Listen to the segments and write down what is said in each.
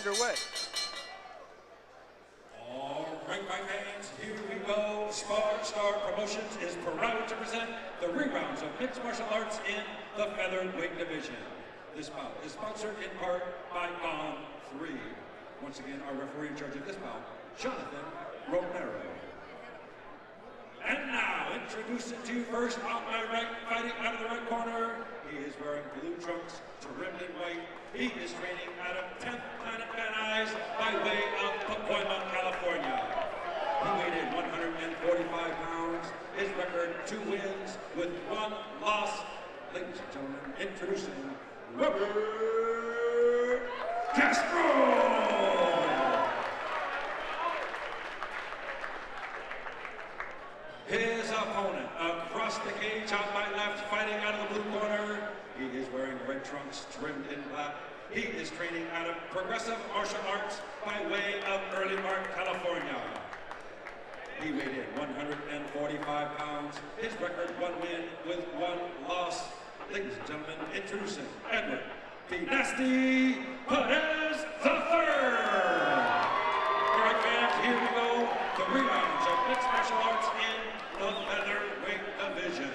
underway. All right, my fans, here we go. SparStar Promotions is proud to present the rerounds of mixed martial arts in the featherweight division. This bout is sponsored in part by Gone 3. Once again, our referee in charge of this bout, Jonathan Romero. And now, introducing to you first on my right, fighting out of the right corner. He is wearing blue trunks, trimmed in white. He is training out of 10th Planet Van Nuys by way of Pacoima, California. He weighed in 145 pounds. His record, 2 wins with 1 loss. Ladies and gentlemen, introducing Robert Castro. His opponent across the cage on my left, fighting out of the blue corner. He is wearing red trunks trimmed in black. He is training out of Progressive Martial Arts by way of Early Park, California. He weighed in 145 pounds. His record, 1 win with 1 loss. Ladies and gentlemen, introducing Edward the Nasty Perez III. All right, fans, here we go. The rerounds of mixed martial arts in the featherweight division.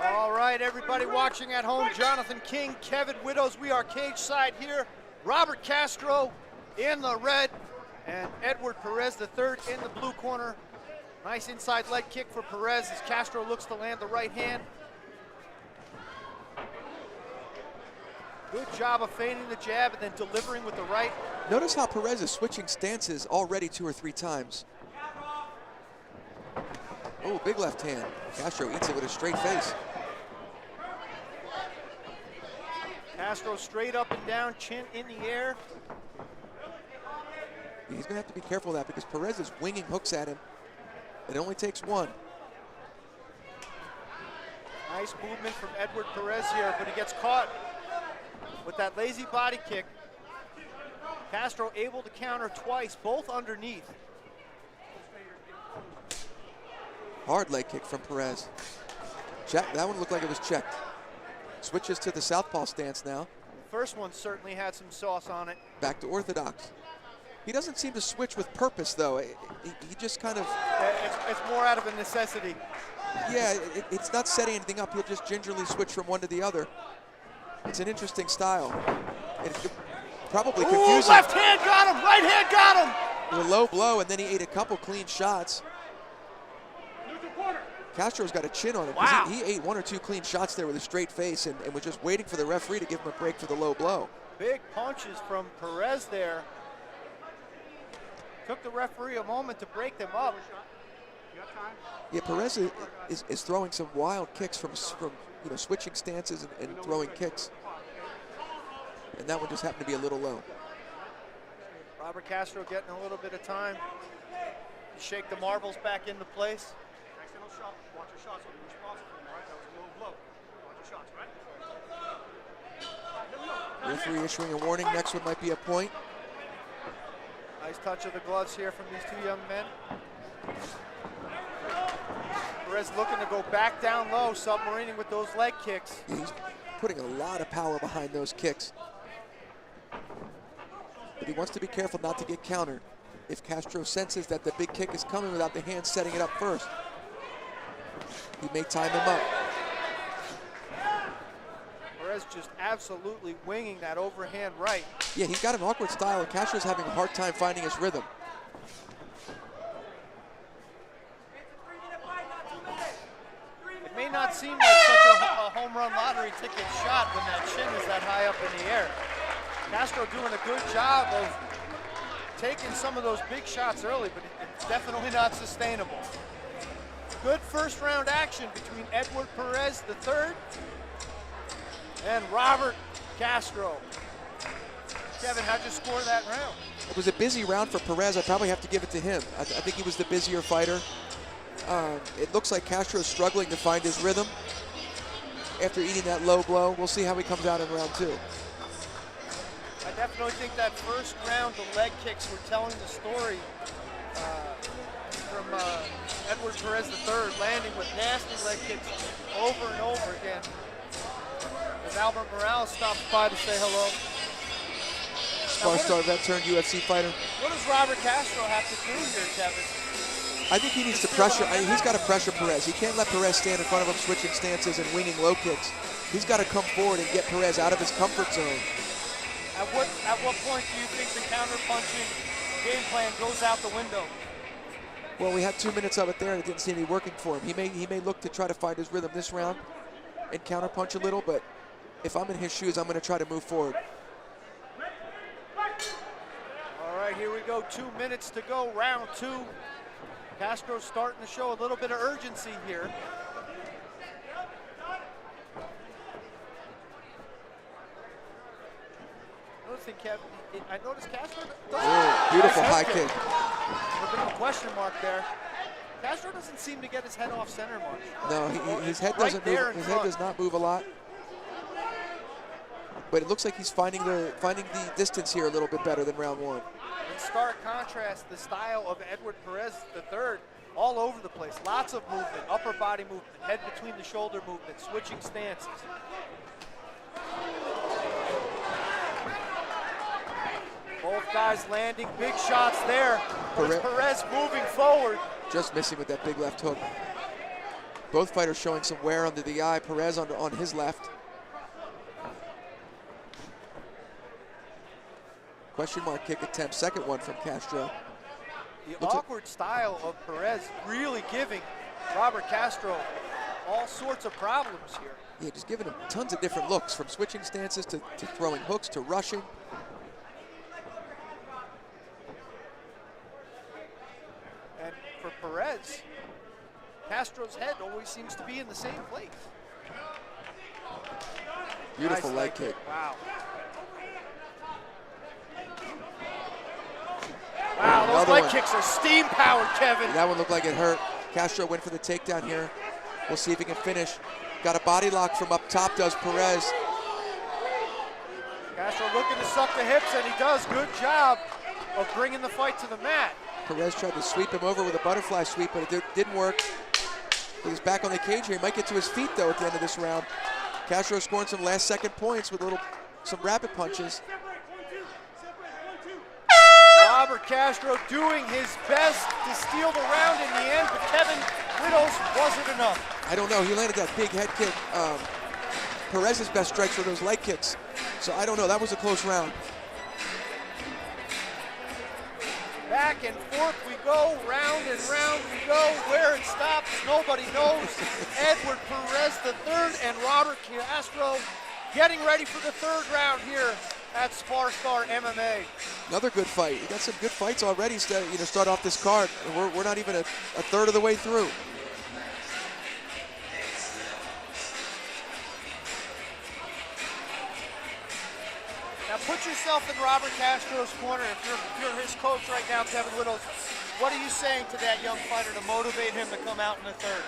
All right, everybody watching at home, Jonathan King, Kevin Widows, we are cage side here. Robert Castro in the red, and Edward Perez III in the blue corner. Nice inside leg kick for Perez as Castro looks to land the right hand. Good job of feigning the jab and then delivering with the right. Notice how Perez is switching stances already 2 or 3 times. Oh, big left hand. Castro eats it with a straight face. Castro straight up and down, chin in the air. He's gonna have to be careful of that because Perez is winging hooks at him. It only takes 1. Nice movement from Edward Perez here, but he gets caught with that lazy body kick. Castro able to counter twice, both underneath. Hard leg kick from Perez. Check, that one looked like it was checked. Switches to the southpaw stance now. The first one certainly had some sauce on it. Back to orthodox. He doesn't seem to switch with purpose, though. He just kind of... It's more out of a necessity. Yeah, it's not setting anything up. He'll just gingerly switch from one to the other. It's an interesting style. It's probably confusing. Ooh, left hand got him, right hand got him! A low blow, and then he ate a couple clean shots. Castro's got a chin on him. Wow. He ate 1 or 2 clean shots there with a straight face and was just waiting for the referee to give him a break for the low blow. Big punches from Perez there. Took the referee a moment to break them up. Yeah, Perez is throwing some wild kicks from you know, switching stances and throwing kicks. And that one just happened to be a little low. Robert Castro getting a little bit of time to shake the marbles back into place. Watch your shots, will be responsible, right? That was a low blow. Watch your shots, right? Referee issuing a warning. Next one might be a point. Nice touch of the gloves here from these 2 young men. Perez looking to go back down low, submarining with those leg kicks. He's putting a lot of power behind those kicks. But he wants to be careful not to get countered. If Castro senses that the big kick is coming without the hand setting it up first, he may time him up. Perez just absolutely winging that overhand right. Yeah, he's got an awkward style, and Castro's having a hard time finding his rhythm. It may not seem like such a home run lottery ticket shot when that chin is that high up in the air. Castro doing a good job of taking some of those big shots early, but it's definitely not sustainable. Good first round action between Edward Perez III and Robert Castro. Kevin, how'd you score that round? It was a busy round for Perez. I probably have to give it to him. I think he was the busier fighter. It looks like Castro's struggling to find his rhythm after eating that low blow. We'll see how he comes out in round 2. I definitely think that first round, the leg kicks were telling the story from Edward Perez III, landing with nasty leg kicks over and over again. as Albert Morales stops by to say hello. SparStar vet turned UFC fighter. What does Robert Castro have to do here, Kevin? I think he needs to pressure. He's got to pressure Perez. He can't let Perez stand in front of him, switching stances and winging low kicks. He's got to come forward and get Perez out of his comfort zone. At what point do you think the counter-punching game plan goes out the window? Well, we had 2 minutes of it there, and it didn't seem to be working for him. He may look to try to find his rhythm this round and counter-punch a little, but if I'm in his shoes, I'm going to try to move forward. All right, here we go. 2 minutes to go, round 2. Castro's starting to show a little bit of urgency here. I noticed Castro doesn't. Beautiful nice high kick. A bit of a question mark there. Castro doesn't seem to get his head off center much. No, his head doesn't move. His head does not move a lot. But it looks like he's finding the distance here a little bit better than round 1. In stark contrast, the style of Edward Perez III, all over the place. Lots of movement, upper body movement, head between the shoulder movement, switching stances. Both guys landing big shots there. Perez moving forward. Just missing with that big left hook. Both fighters showing some wear under the eye. Perez on his left. Question mark kick attempt, second one from Castro. The awkward style of Perez really giving Robert Castro all sorts of problems here. Yeah, just giving him tons of different looks, from switching stances to throwing hooks to rushing. And for Perez, Castro's head always seems to be in the same place. Beautiful nice leg kick. Wow. Wow, those leg kicks are steam-powered, Kevin. That one looked like it hurt. Castro went for the takedown here. We'll see if he can finish. Got a body lock from up top, does Perez. Castro looking to suck the hips, and he does. Good job of bringing the fight to the mat. Perez tried to sweep him over with a butterfly sweep, but it didn't work. He's back on the cage here. He might get to his feet, though, at the end of this round. Castro scoring some last-second points with some rapid punches. Robert Castro doing his best to steal the round in the end, but Kevin Widows wasn't enough. I don't know. He landed that big head kick. Perez's best strikes were those leg kicks. So I don't know. That was a close round. Back and forth we go, round and round we go. Where it stops, nobody knows. Edward Perez III and Robert Castro getting ready for the third round here at SparStar MMA. Another good fight. You got some good fights already. Start off this card. And we're not even a third of the way through. Now put yourself in Robert Castro's corner. If you're his coach right now, Kevin Widows, what are you saying to that young fighter to motivate him to come out in the third?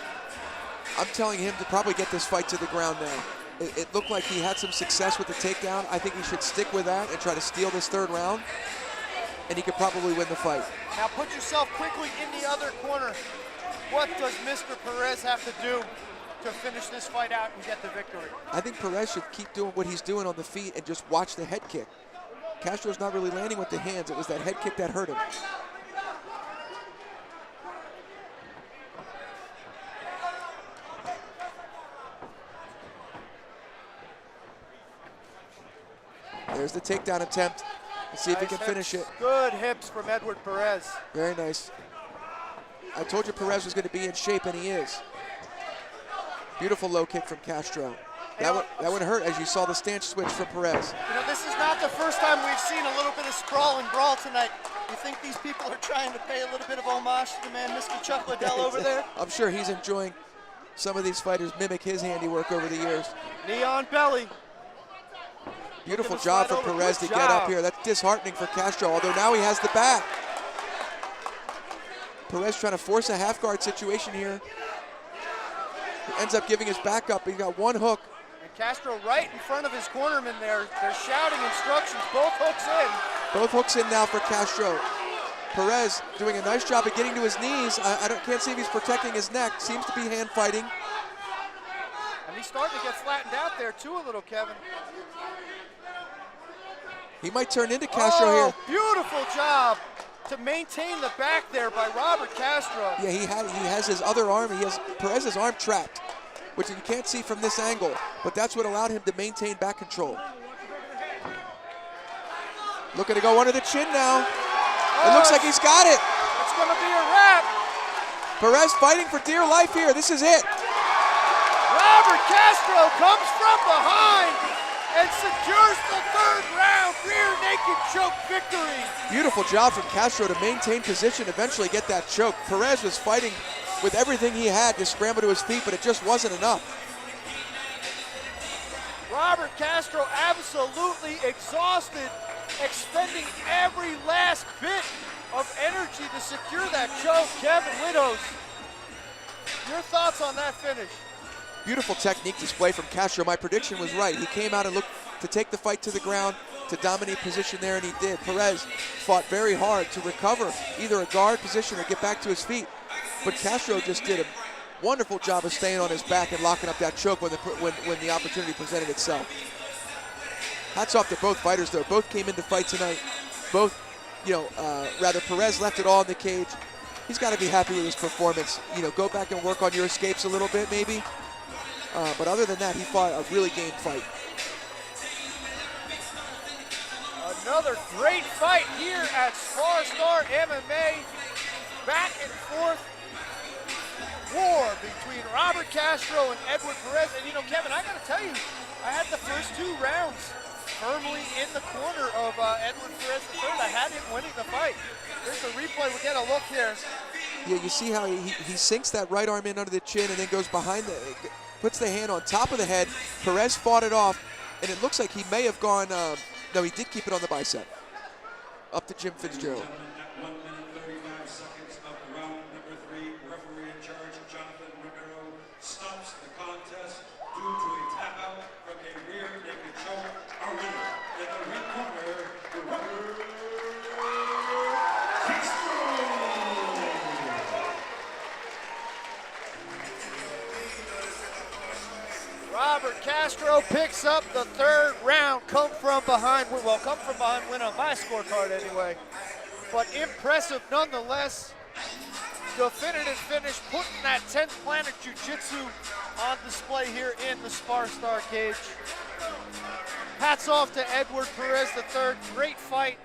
I'm telling him to probably get this fight to the ground now. It looked like he had some success with the takedown. I think he should stick with that and try to steal this third round, and he could probably win the fight. Now put yourself quickly in the other corner. What does Mr. Perez have to do to finish this fight out and get the victory? I think Perez should keep doing what he's doing on the feet and just watch the head kick. Castro's not really landing with the hands. It was that head kick that hurt him. There's the takedown attempt. Let's see if he can finish it. Good hips from Edward Perez. Very nice. I told you Perez was going to be in shape, and he is. Beautiful low kick from Castro. That would hurt as you saw the stance switch from Perez. You know, this is not the first time we've seen a little bit of sprawl and brawl tonight. You think these people are trying to pay a little bit of homage to the man, Mr. Chuck Liddell over there? I'm sure he's enjoying some of these fighters mimic his handiwork over the years. Knee on belly. Beautiful job for Perez to get up here. That's disheartening for Castro, although now he has the back. Perez trying to force a half guard situation here. He ends up giving his back up. He got one hook. And Castro right in front of his cornerman there. They're shouting instructions. Both hooks in. Both hooks in now for Castro. Perez doing a nice job of getting to his knees. I can't see if he's protecting his neck. Seems to be hand fighting. And he's starting to get flattened out there too a little, Kevin. He might turn into Castro here. Beautiful job to maintain the back there by Robert Castro. Yeah, he has his other arm. He has Perez's arm trapped, which you can't see from this angle, but that's what allowed him to maintain back control. Looking to go under the chin now. It looks like he's got it. It's going to be a wrap. Perez fighting for dear life here. This is it. Robert Castro comes from behind and secures the third round rear naked choke victory. Beautiful job from Castro to maintain position, eventually get that choke. Perez was fighting with everything he had to scramble to his feet, but it just wasn't enough. Robert Castro absolutely exhausted, expending every last bit of energy to secure that choke. Kevin Widows, your thoughts on that finish? Beautiful technique display from Castro. My prediction was right. He came out and looked to take the fight to the ground, to dominate position there, and he did. Perez fought very hard to recover either a guard position or get back to his feet. But Castro just did a wonderful job of staying on his back and locking up that choke when the opportunity presented itself. Hats off to both fighters, though. Both came in to fight tonight. Both, Perez left it all in the cage. He's got to be happy with his performance. Go back and work on your escapes a little bit, maybe. But other than that, he fought a really game fight. Another great fight here at SparStar MMA. Back and forth war between Robert Castro and Edward Perez. And Kevin, I got to tell you, I had the first 2 rounds firmly in the corner of Edward Perez III. I had him winning the fight. Here's the replay. We get a look here. Yeah, you see how he sinks that right arm in under the chin and then goes behind puts the hand on top of the head. Perez fought it off, and it looks like he may have gone, no, he did keep it on the bicep. Up to Jim Fitzgerald. At 1 minute 35 seconds of round number 3, referee in charge, Jonathan Romero, stops the contest due to a tap out from a rear naked choke. Our winner in the red corner, Robert Castro. Robert Castro picks up the 3rd round. Come from behind win on my scorecard anyway. But impressive nonetheless. Definitive finish, putting that 10th Planet Jiu-Jitsu on display here in the SparStar cage. Hats off to Edward Perez III. Great fight.